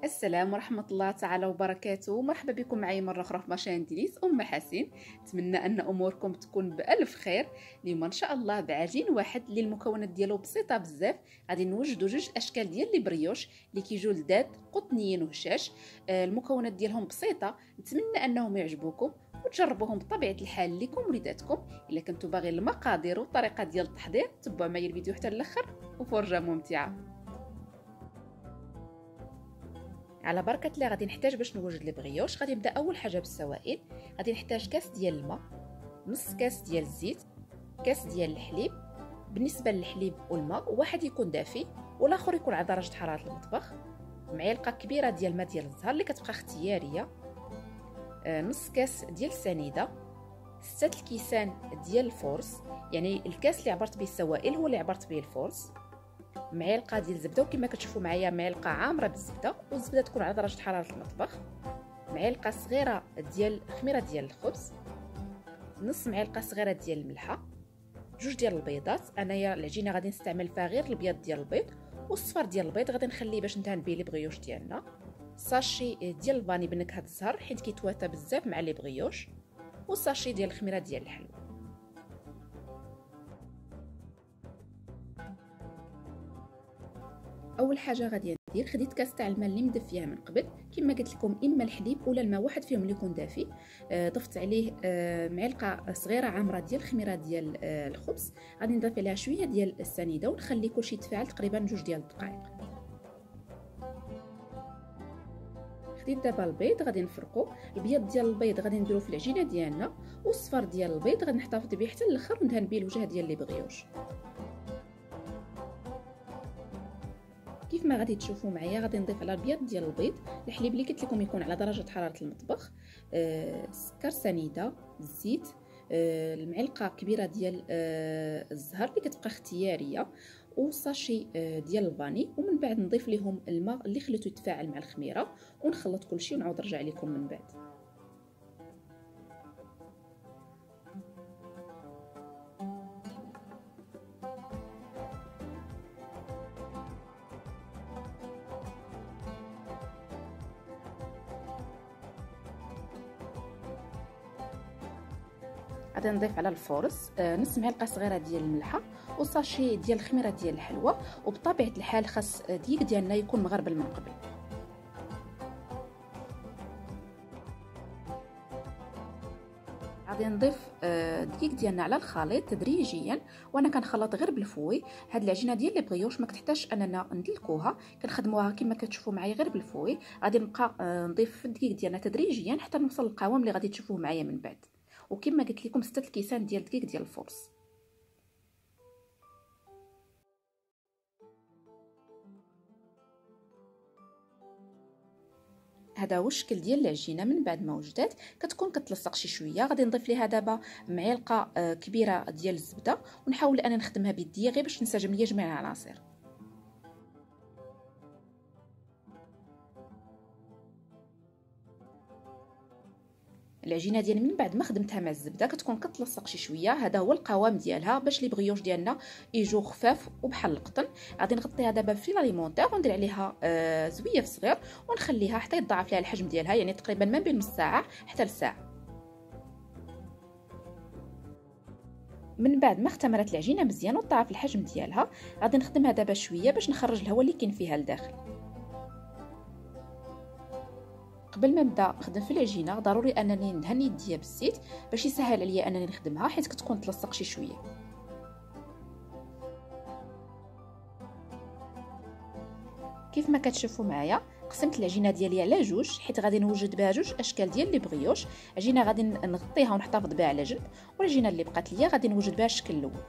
السلام ورحمة الله تعالى وبركاته. مرحبا بكم معي مرة أخرى في ماشين ديليس أم حسين. نتمنى أن أموركم تكون بألف خير. اليوم إن شاء الله بعجين واحد اللي المكونات ديالو بسيطة بزاف. غادي نوجدوا جوج أشكال ديال لي بريوش اللي كيجيو لذاذ قطنيين وهشاش. المكونات ديالهم بسيطة، نتمنى أنهم يعجبوكم وتجربوهم بطبيعة الحال لكم ولذاتكم. إلا كنتوا باغيين المقادير والطريقة ديال التحضير تبعوا معايا الفيديو حتى للآخر وفرجة ممتعة. على بركه الله غادي نحتاج باش نوجد لي بغيوش. غادي نبدا اول حاجه بالسوائل. غادي نحتاج كاس ديال الماء، نص كاس ديال الزيت، كاس ديال الحليب. بالنسبه للحليب والماء واحد يكون دافي والاخر يكون على درجه حراره المطبخ. معلقه كبيره ديال الماء ديال الزهر اللي كتبقى اختياريه، نص كاس ديال السنيده، 6 الكيسان ديال الفورس، يعني الكاس اللي عبرت به السوائل هو اللي عبرت به الفورس. معلقه ديال الزبده، وكما كتشوفوا معايا معلقه عامره بالزبده، والزبده تكون على درجه حراره المطبخ. معلقه صغيره ديال خميره ديال الخبز، نص معلقه صغيره ديال الملحه، جوج ديال البيضات. انايا العجينه غادي نستعمل فيها غير الابيض ديال البيض، والصفر ديال البيض غادي نخليه باش ندهن به لي بغيوش ديالنا. ساشي ديال الفاني بنكهه الزهر حيت كيتواتى بزاف مع لي بغيوش، وساشي ديال الخميره ديال الحلوى. اول حاجه غادي ندير، خديت كاس تاع الماء اللي مدفياه من قبل كما قلت لكم، اما الحليب ولا الماء، واحد فيهم اللي يكون دافي. ضفت عليه معلقه صغيره عامره ديال الخميره ديال الخبز. غادي نضيف عليها شويه ديال السنيده ونخلي كلشي يتفاعل تقريبا 2 ديال الدقائق. خديت دابا البيض، غادي نفرقو. البيض ديال البيض غادي نديرو في العجينه ديالنا، والصفر ديال البيض غادي نحتفظ به حتى الاخر وندهن به الوجه ديال لي بغيوش. كيف ما غادي تشوفوا معايا غادي نضيف على البيض ديال البيض الحليب اللي قلت لكم يكون على درجه حراره المطبخ، سكر، سنيده، الزيت، المعلقه كبيره ديال الزهر اللي كتبقى اختياريه، وساشي ديال الفاني. ومن بعد نضيف لهم الماء اللي خليته يتفاعل مع الخميره ونخلط كلشي ونعاود نرجع لكم من بعد. غادي نضيف على الفورس نص معلقه صغيره ديال الملحه وساشي ديال الخميره ديال الحلوى، وبطبيعه الحال خاص الدقيق ديالنا يكون مغربل من قبل. غادي نضيف الدقيق ديالنا على الخليط تدريجيا، وانا كنخلط غير بالفوي. هاد العجينه ديال لي بغيوش ما كتحتاجش اننا ندلكوها، كنخدموها كما كتشوفوا معايا غير بالفوي. غادي نبقى نضيف الدقيق ديالنا تدريجيا حتى نوصل للقوام اللي غادي تشوفوه معايا من بعد. وكما قلت لكم 6 الكيسان ديال الدقيق ديال الفورس. هذا هو الشكل ديال العجينه من بعد ما وجدات، كتكون كتلصق شي شويه. غادي نضيف ليها دابا معلقه كبيره ديال الزبده، ونحاول انني نخدمها بيديا غير باش تنسجم ليا جميع العناصر. العجينه ديالي من بعد ما خدمتها مع الزبده كتكون كتلصق شي شويه. هذا هو القوام ديالها باش لي بغيوش ديالنا يجوا خفاف وبحال القطن. غادي نغطيها دابا في لاليمونطير وندير عليها زويف صغير ونخليها حتى يتضاعف ليها الحجم ديالها، يعني تقريبا ما بين نص ساعه حتى لساعه. من بعد ما اختمرت العجينه مزيان وتضاعف الحجم ديالها، غادي نخدمها دابا شويه باش نخرج الهواء اللي كاين فيها لداخل. قبل ما نبدا نخدم في العجينه ضروري انني ندهن يديا بالزيت باش يسهل عليا انني نخدمها، حيت كتكون تلصق شي شويه. كيف ما كتشوفوا معايا قسمت العجينه ديالي على جوج، حيت غادي نوجد بها جوج اشكال ديال لي بغيوش. عجينه غادي نغطيها ونحتفظ بها على جنب، والعجينه اللي بقات ليا غادي نوجد بها الشكل الاول.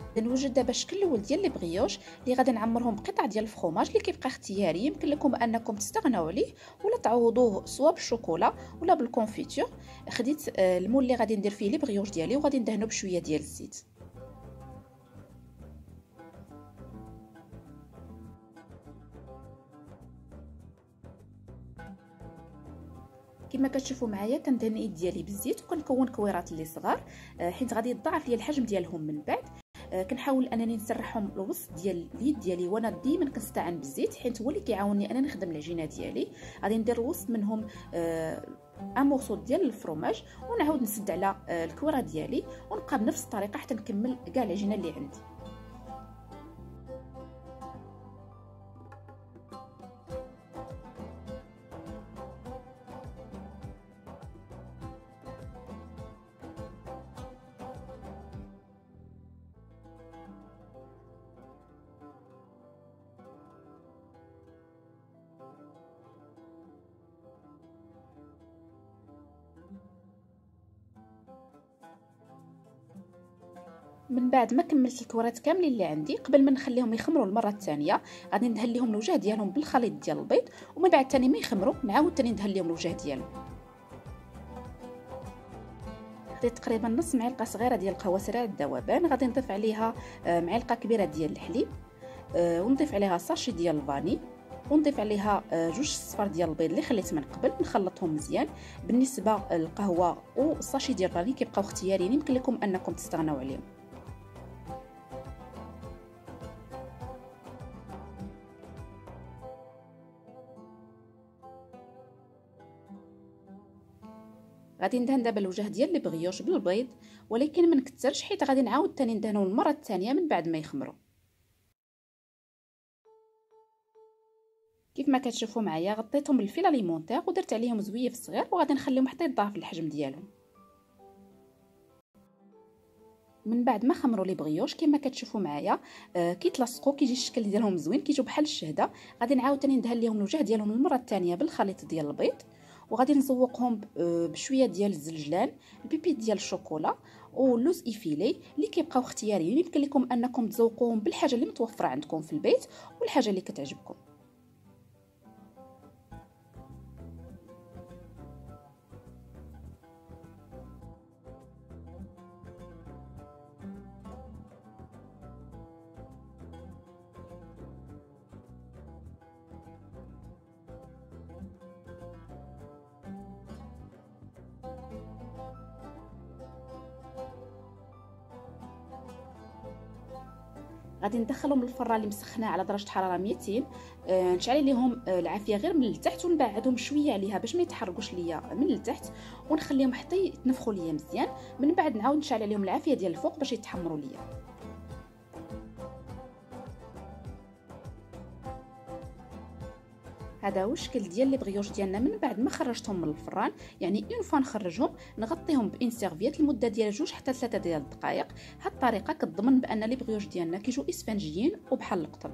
غادي نوجد دابا الشكل الاول ديال لي بغيوش اللي غادي نعمرهم بقطع ديال الفرماج اللي كيبقى اختياري. يمكن لكم انكم تستغناو عليه ولا تعوضوه سواء بالشوكولا ولا بالكونفيتور. خديت المول اللي غادي ندير فيه لي بغيوش ديالي وغادي ندهنو بشويه ديال الزيت. كما كتشوفوا معايا كندهن الايد ديالي بالزيت وكنكون كويرات اللي صغار، حيت غادي يضاعف ليا الحجم ديالهم من بعد. كنحاول انني نسرحهم الوسط ديال اليد ديالي، وانا ديما كنستعان بالزيت حيت هو اللي كيعاونني انا نخدم العجينه ديالي. غادي ندير الوسط منهم ان مورسو ديال الفرomاج، ونعاود نسد على الكويره ديالي، ونبقى بنفس الطريقه حتى نكمل كاع العجينه اللي عندي. من بعد ما كملت الكرات كاملين اللي عندي، قبل ما نخليهم يخمروا المره الثانيه غادي ندهن لهم الوجه ديالهم بالخليط ديال البيض، ومن بعد ثاني ما يخمروا نعاود ثاني ندهن لهم الوجه ديالهم. خديت تقريبا نص معلقه صغيره ديال القهوه سريعه الذوبان، غادي نضيف عليها معلقه كبيره ديال الحليب، ونضيف عليها ساشي ديال الفاني، ونضيف عليها جوج صفار ديال البيض اللي خليت من قبل، نخلطهم مزيان. بالنسبه للقهوه والساشي ديال الفاني كيبقاو اختياريين، يمكن لكم انكم تستغناو عليهم. غادي ندهن دابا الوجه ديال البغيوش بالبيض، ولكن ما نكثرش حيت غادي نعاود ثاني ندهنو المره الثانيه من بعد ما يخمروا. كيف ما كتشوفوا معايا غطيتهم بالفيل اليمونتير ودرت عليهم زويف صغير، وغادي نخليهم حتى يضاعف الحجم ديالهم. من بعد ما خمروا لي بغيوش كما كتشوفوا معايا كيتلصقوا، كيجي الشكل ديالهم زوين، كيجيو بحال الشهده. غادي نعاود ثاني ندهن ليهم الوجه ديالهم المره الثانيه بالخليط ديال البيض، وغادي نزوقهم بشويه ديال الزلجلان، البيبيت ديال الشوكولا ولوز ايفيلي اللي كيبقاو اختياريين. يمكن لكم انكم تزوقوهم بالحاجه اللي متوفره عندكم في البيت والحاجه اللي كتعجبكم. غادي ندخلهم للفران اللي مسخناه على درجه حراره 200. نشعل عليهم العافيه غير من التحت، ونبعدهم شويه عليها باش ما يتحرقوش ليا من التحت، ونخليهم حتى يتنفخوا ليا مزيان. من بعد نعاود نشعل عليهم العافيه ديال الفوق باش يتحمروا ليا. هذا هو الشكل ديال لي بغيوش ديالنا من بعد ما خرجتهم من الفران. يعني اون فوا نخرجهم نغطيهم بان سيرفيت لمده ديال 2 حتى 3 ديال الدقائق. هاد الطريقه كتضمن بان لي بغيوش ديالنا كيجيو اسفنجيين وبحال القطن.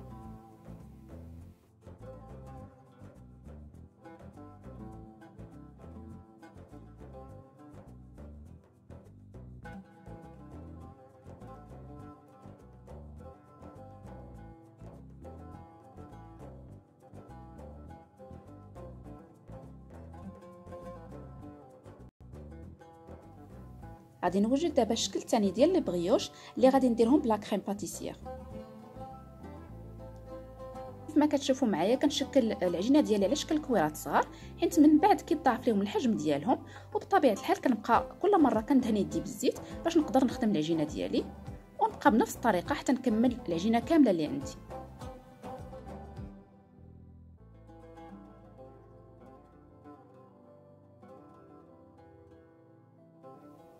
غادي نوجد دابا الشكل الثاني ديال لي بغيوش اللي غادي نديرهم بلا كريم باتيسير. كيف ما كتشوفوا معايا كنشكل العجينه ديالي على شكل كويرات صغار، حيت من بعد كيتضاعف لهم الحجم ديالهم. وبطبيعه الحال كنبقى كل مره كندهن يدي بالزيت باش نقدر نخدم العجينه ديالي، ونبقى بنفس الطريقه حتى نكمل العجينه كامله اللي عندي.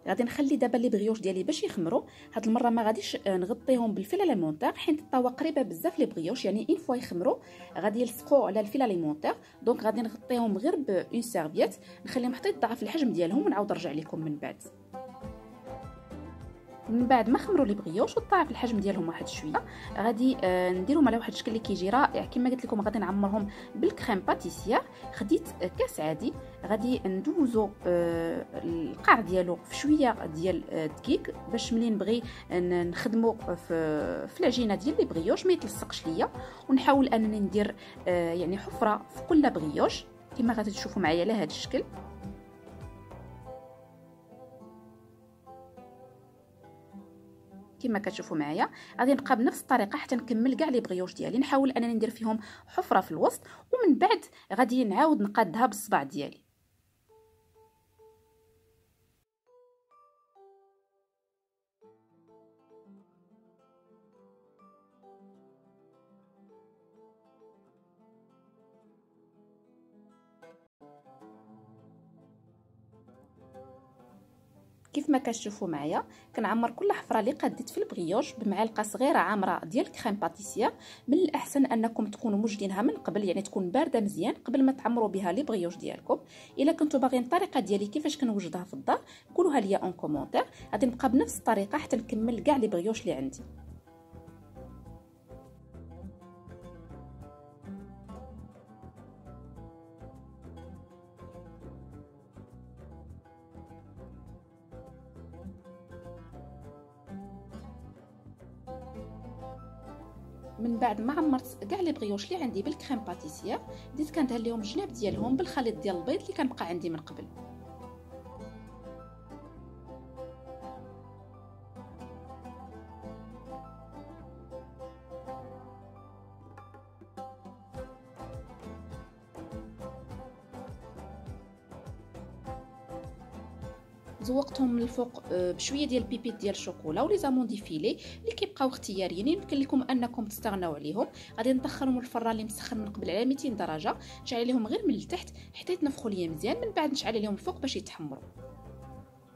غادي نخلي دابا لي بغيوش ديالي باش يخمروا. هاد المره ما غاديش نغطيهم بالفيل اليمونتير حيت الطاوه قريبه بزاف لي بغيوش، يعني اون فوا يخمروا غادي يلصقوا على الفيل اليمونتير. دونك غادي نغطيهم غير بون سيرفيت، نخليهم حتى يضاعف الحجم ديالهم ونعاود نرجع لكم من بعد. من بعد ما خمروا لي بغيوش وضاعف الحجم ديالهم واحد شويه، غادي نديرهم على واحد الشكل اللي كيجي رائع. كما قلت لكم غادي نعمرهم بالكريم باتيسير. خديت كاس عادي، غادي ندوزو القاع ديالو في شويه ديال الدقيق باش ملي نبغي نخدمو في العجينه ديال لي بغيوش ما يتلصقش ليا. ونحاول انني ندير يعني حفره في كل بغيوش كما غادي تشوفوا معايا على هذا الشكل. كما كتشوفوا معايا غادي نبقى بنفس الطريقه حتى نكمل كاع لي بغيوش ديالي. نحاول انني ندير فيهم حفره في الوسط، ومن بعد غادي نعاود نقادها بالصباع ديالي. كيف ما كتشوفوا معايا كنعمر كل حفره اللي قديت في البغيوش بمعلقه صغيره عامره ديال كريم باتيسير. من الاحسن انكم تكونوا موجدينها من قبل، يعني تكون بارده مزيان قبل ما تعمروا بها لي بغيوش ديالكم. الا كنتوا باغيين الطريقه ديالي كيفاش كنوجدها في الدار قولوها لي اون كومونتير، غادي نبقى بنفس الطريقه حتى نكمل كاع لي بغيوش اللي عندي. من بعد ما عمرت كاع لي بغيوش اللي عندي بالكريم باتيسير، بديت كندهن لهم الجناب ديالهم بالخليط ديال البيض اللي كان بقى عندي من قبل. زوقتهم من الفوق بشويه ديال البيبيت ديال الشوكولا ولي زاموندي فيلي اللي كيبقاو اختياريين، يمكن لكم انكم تستغناو عليهم. غادي ندخلهم الفران اللي مسخن من قبل على 200 درجه، نشعل عليهم غير من التحت حتى يتنفخوا ليا مزيان، من بعد نشعل عليهم الفوق باش يتحمروا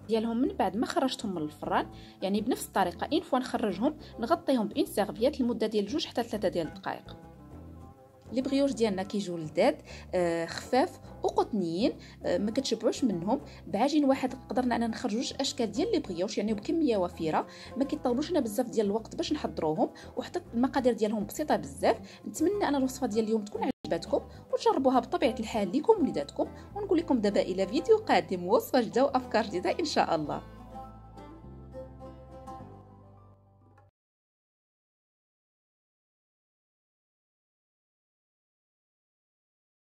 ديالهم. من بعد ما خرجتهم من الفران يعني بنفس الطريقه ان فوا نخرجهم نغطيهم بان سيرفيات لمده ديال 2 حتى 3 ديال الدقائق. لي بغيوش ديالنا كيجيو لذاذ خفاف وقطنيين، ما كتشبعوش منهم. بعجين واحد قدرنا اننا نخرجوا 2 اشكال ديال لي بغيوش يعني بكميه وفيره، ما كيطولوش لنا بزاف ديال الوقت باش نحضروهم، وحتى المقادير ديالهم بسيطه بزاف. نتمنى ان الوصفه ديال اليوم تكون عجبتكم وتجربوها بطبيعه الحال ليكم وليداتكم، ونقول لكم دابا الى فيديو قادم وصفه جديده وافكار جديده ان شاء الله.